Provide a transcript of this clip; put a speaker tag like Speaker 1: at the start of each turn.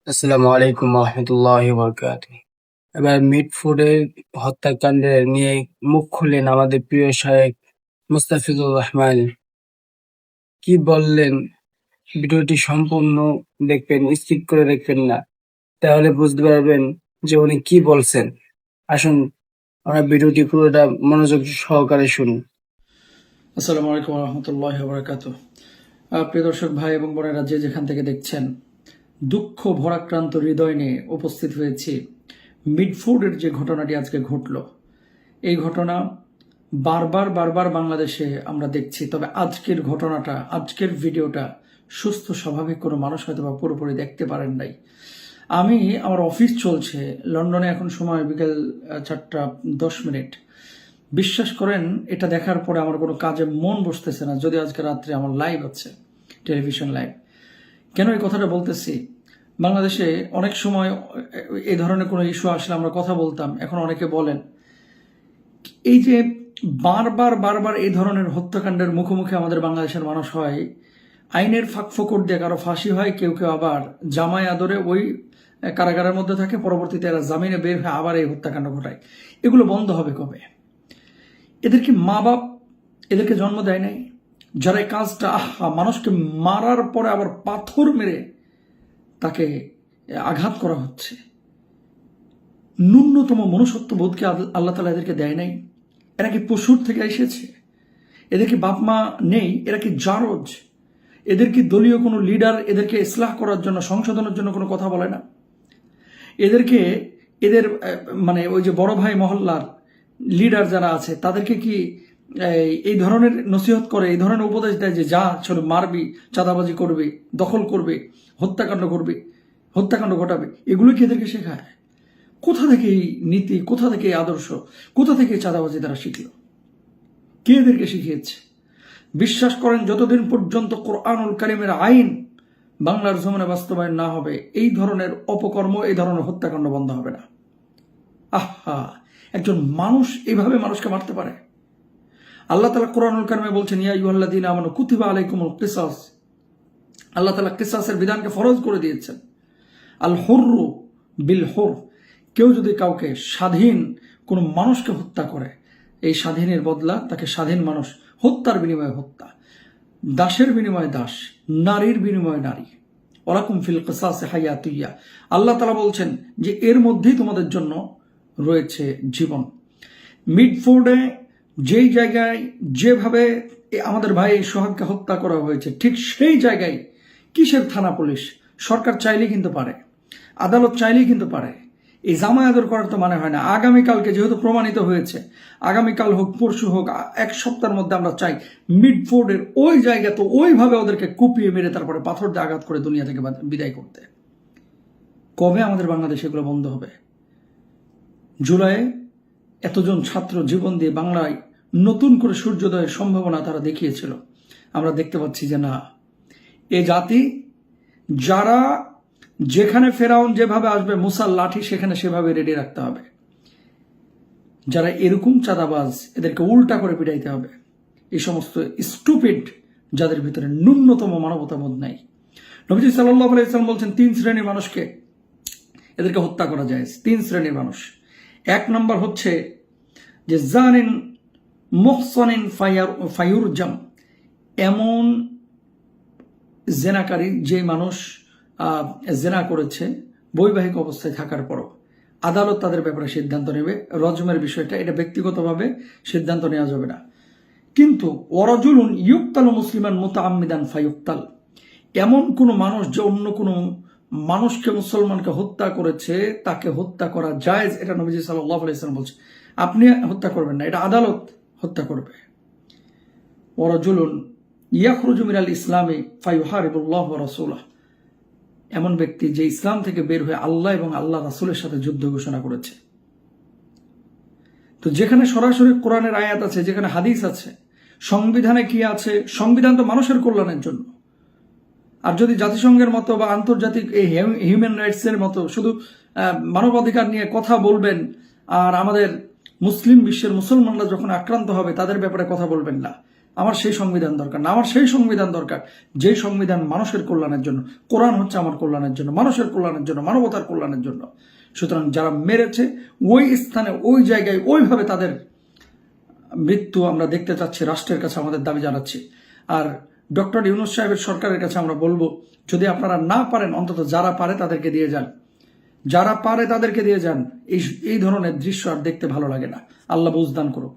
Speaker 1: আসসালামু আলাইকুম রহমতুল্লাহ বরকাত। এবার মিটফুডের হত্যাকাণ্ডে নিয়ে মুখ খুললেন আমাদের প্রিয় শায়েখ মুস্তাফিজুর রহমান। কি বললেন? ভিডিওটি সম্পূর্ণ দেখবেন, স্কিপ করে দেখবেন না, তাহলে বুঝতে পারবেন যে উনি কি বলছেন। আসুন আমরা ভিডিওটি পুরোটা মনোযোগ সহকারে শুনুন।
Speaker 2: আসসালামু আলাইকুম রহমতুল্লাহ বরকাত। প্রিয় দর্শক ভাই এবং বোনেরা, যে যেখান থেকে দেখছেন, দুঃখ ভরাক্রান্ত হৃদয় নিয়ে উপস্থিত হয়েছি। মিডফুডের যে ঘটনাটি আজকে ঘটল, এই ঘটনা বারবার বাংলাদেশে আমরা দেখছি। তবে আজকের ঘটনাটা, আজকের ভিডিওটা সুস্থ স্বাভাবিক কোনো মানুষ হয়তো বা পুরোপুরি দেখতে পারেন নাই। আমি, আমার অফিস চলছে লন্ডনে, এখন সময় বিকেল 4:10। বিশ্বাস করেন, এটা দেখার পরে আমার কোনো কাজে মন বসতেছে না, যদি আজকে রাত্রে আমার লাইভ আছে, টেলিভিশন লাইভ। কেন এই কথাটা বলতেছি? বাংলাদেশে অনেক সময় এই ধরনের কোনো ইস্যু আসলে আমরা কথা বলতাম। এখন অনেকে বলেন, এই যে বারবার এই ধরনের হত্যাকাণ্ডের মুখোমুখি আমাদের বাংলাদেশের মানুষ হয়, আইনের ফাঁকফোকর দিয়ে কারো ফাঁসি হয়, কেউ কেউ আবার জামাই আদরে ওই কারাগারের মধ্যে থাকে, পরবর্তীতে এরা জামিনে বের হয়ে আবার এই হত্যাকাণ্ড ঘটায়। এগুলো বন্ধ হবে কবে? এদেরকে মা বাপ এদেরকে জন্ম দেয় নাই? যারা এই কাজটা, মানুষকে মারার পরে আবার পাথর মেরে তাকে আঘাত করা হচ্ছে, ন্যূনতম মনুষ্যত্ব বোধকে আল্লাহ তালা এদেরকে দেয় নাই? এরা কি পশুর থেকে এসেছে? এদের কি বাপ মা নেই? এরা কি জারজ? এদের কি দলীয় কোনো লিডার এদেরকে ইসলাহ করার জন্য, সংশোধনের জন্য কোনো কথা বলে না? এদেরকে এদের মানে ওই যে বড় ভাই মহল্লার লিডার যারা আছে, তাদেরকে কি এই ধরনের নসিহত করে, এই ধরনের উপদেশ দেয় যে যা ছোট মারবি, চাঁদাবাজি করবি, দখল করবে, হত্যাকাণ্ড করবে, হত্যাকাণ্ড ঘটাবে? এগুলো কি এদেরকে শেখায়? কোথা থেকে এই নীতি, কোথা থেকে এই আদর্শ, কোথা থেকে চাঁদাবাজি তারা শিখল? কে এদেরকে শিখিয়েছে? বিশ্বাস করেন, যতদিন পর্যন্ত কোরআনুল কারিমের আইন বাংলার জমিনে বাস্তবায়ন না হবে, এই ধরনের অপকর্ম, এই ধরনের হত্যাকাণ্ড বন্ধ হবে না। একজন মানুষ এইভাবে মানুষকে মারতে পারে? আল্লাহ তাআলা কোরআনুল কারিমে বলছেন, ইয়া আইয়ুহাল্লাযীনা আমানু কুতিবা আলাইকুমুল কিসাস। আল্লাহ তাআলা কিসাসের বিধানকে ফরজ করে দিয়েছেন। আল হুররু বিল হুর, কেউ যদি কাউকে, স্বাধীন কোনো মানুষকে হত্যা করে, এই স্বাধীনের বদলা তাকে স্বাধীন মানুষ, হত্যার বিনিময়ে হত্যা, দাসের বিনিময়ে দাস, নারীর বিনিময়ে নারী। ওয়ালাকুম ফিল কিসাসি হায়াতুইয়া। আল্লাহ তাআলা বলছেন যে এর মধ্যেই তোমাদের জন্য রয়েছে জীবন। মিডফোর্ডে যেই জায়গায় যেভাবে আমাদের ভাই সোহাগকে হত্যা করা হয়েছে, ঠিক সেই জায়গায় কিসের থানা পুলিশ? সরকার চাইলেই কিন্তু পারে, আদালত চাইলেই কিন্তু পারে। এই জামাই আদর করার তো মানে হয় না। আগামীকালকে যেহেতু প্রমাণিত হয়েছে, আগামীকাল হোক পরশু হোক, এক সপ্তাহের মধ্যে আমরা চাই মিডফোর্ডের ওই জায়গা তো ওইভাবে ওদেরকে কুপিয়ে মেরে তারপরে পাথর দিয়ে আঘাত করে দুনিয়া থেকে বিদায় করতে। কবে আমাদের বাংলাদেশে এগুলো বন্ধ হবে? জুলাইয়ে এতজন ছাত্র জীবন দিয়ে বাংলায় নতুন করে সূর্যোদয়ের সম্ভাবনা তারা দেখিয়েছিল। আমরা দেখতে পাচ্ছি যে না, এ জাতি, যারা যেখানে ফেরাউন যেভাবে আসবে মুসার লাঠি সেখানে সেভাবে রেডি রাখতে হবে। যারা এরকম চাঁদাবাজ, এদেরকে উল্টা করে পিটাইতে হবে। এই সমস্ত স্টুপিড, যাদের ভিতরে ন্যূনতম মানবতাবোধ নাই। নবীজি সাল্লাল্লাহু আলাইহি ওয়াসাল্লাম বলছেন, 3 শ্রেণীর মানুষকে এদেরকে হত্যা করা যায়। 3 শ্রেণীর মানুষ। 1 নম্বর হচ্ছে যে জানিন মুহসানিন ফায়ুরজাম, এমন জেনাকারী যে মানুষ জেনা করেছে বৈবাহিক অবস্থায় থাকার পরও, আদালত তাদের ব্যাপারে সিদ্ধান্ত নেবে। রজমের বিষয়টা, এটা ব্যক্তিগতভাবে সিদ্ধান্ত নেওয়া যাবে না। কিন্তু ওয়ারাজুলুন ইউক্তাল মুসলিমান মুতাআম্মিদান ফায়ুক্তাল, এমন কোনো মানুষ যে অন্য কোনো মানুষকে, মুসলমানকে হত্যা করেছে, তাকে হত্যা করা জায়েজ। এটা নবীজি সাল্লাল্লাহু আলাইহি ওয়াসাল্লাম বলছে। আপনি হত্যা করবেন না, এটা আদালত হত্যা করবে। ওয়ারাজুলুন ইয়াখরুজু মিনাল ইসলামি ফায়ুহারিবুল্লাহ ওয়া রাসূলাহ, এমন ব্যক্তি যে ইসলাম থেকে বের হয়ে আল্লাহ এবং আল্লাহ রাসূলের সাথে যুদ্ধ ঘোষণা করেছে। তো যেখানে সরাসরি কোরআনের আয়াত আছে, যেখানে হাদিস আছে, সংবিধানে কি আছে? সংবিধান তো মানুষের কল্যাণের জন্য। আর যদি জাতিসংঘের মতো বা আন্তর্জাতিক এই হিউম্যান রাইটস এর মতো শুধু মানবাধিকার নিয়ে কথা বলবেন, আর আমাদের মুসলিম বিশ্বের মুসলমানরা যখন আক্রান্ত হবে তাদের ব্যাপারে কথা বলবেন না, আমার সেই সংবিধান দরকার না। আমার সেই সংবিধান দরকার যেই সংবিধান মানুষের কল্যাণের জন্য। কোরআন হচ্ছে আমার কল্যাণের জন্য, মানুষের কল্যাণের জন্য, মানবতার কল্যাণের জন্য। সুতরাং যারা মেরেছে ওই স্থানে, ওই জায়গায়, ওইভাবে তাদের মৃত্যু আমরা দেখতে চাচ্ছি, রাষ্ট্রের কাছে আমাদের দাবি জানাচ্ছি। আর ডক্টর ইউনূস সাহেবের সরকারের কাছে আমরা বলবো, যদি আপনারা না পারেন, অন্তত যারা পারে তাদেরকে দিয়ে যান, যারা পারে তাদেরকে দিয়ে যান। এই ধরনের দৃশ্য আর দেখতে ভালো লাগে না। আল্লাহ বুঝদান করুক।